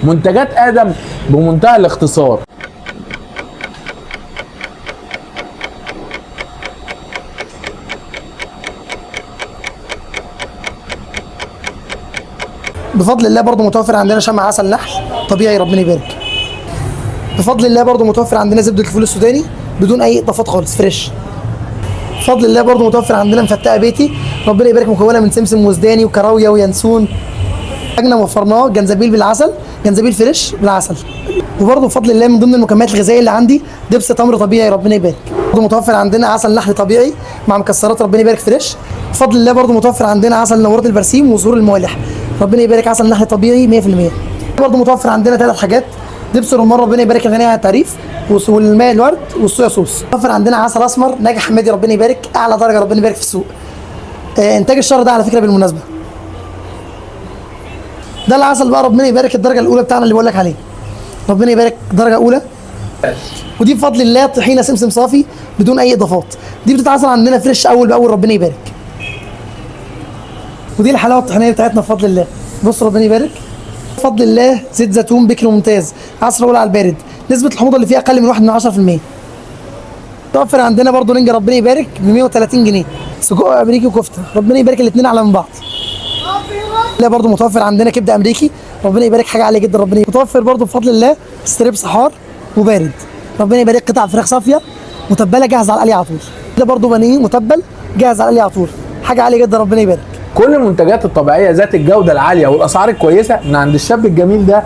منتجات ادم بمنتهى الاختصار. بفضل الله برضو متوفر عندنا شمع عسل نحل طبيعي ربنا يبارك. بفضل الله برضو متوفر عندنا زبده الفول السوداني بدون اي اضافات خالص فريش. بفضل الله برضو متوفر عندنا مفتقه بيتي ربنا يبارك مكونه من سمسم وزداني وكراويه وينسون. حاجنا وفرناه جنزبيل بالعسل، جنزبيل فريش بالعسل. وبرضه بفضل الله من ضمن المكملات الغذائيه اللي عندي دبس تمر طبيعي ربنا يبارك. برضه متوفر عندنا عسل نحل طبيعي مع مكسرات ربنا يبارك فريش. بفضل الله برضه متوفر عندنا عسل نورات البرسيم وزهور الموالح ربنا يبارك عسل نحل طبيعي 100%. برضه متوفر عندنا 3 حاجات: دبس الرمان ربنا يبارك الغني عن التعريف، والماء الورد، والصويا صوص. متوفر عندنا عسل اسمر ناجح حمادي ربنا يبارك اعلى درجه ربنا يبارك في السوق. انتاج الشهر ده على فكره بالمناسبه. ده العسل بقى ربنا يبارك الدرجه الاولى بتاعنا اللي بقول لك عليه ربنا يبارك درجه اولى. ودي بفضل الله طحينه سمسم صافي بدون اي اضافات، دي بتتعصر عندنا فريش اول باول ربنا يبارك. ودي الحلاوه الطحينيه بتاعتنا بفضل الله. بص ربنا يبارك بفضل الله زيت زيتون بكر ممتاز عصر اول على البارد، نسبه الحموضه اللي فيها اقل من 1/10%. توفر عندنا برضو رنجه ربنا يبارك ب 130 جنيه، سجق امريكي وكفته ربنا يبارك الاثنين اعلى من بعض. لا برضو متوفر عندنا كبده امريكي ربنا يبارك حاجه عاليه جدا ربنا يبارك. متوفر برضو بفضل الله ستريبس حار وبارد ربنا يبارك قطع فراخ صافيه متبله جاهزه على القلي على طول. ده برضو بانيه متبل جاهز على القلي على طول حاجه عاليه جدا ربنا يبارك. كل المنتجات الطبيعيه ذات الجوده العاليه والاسعار الكويسه من عند الشاب الجميل ده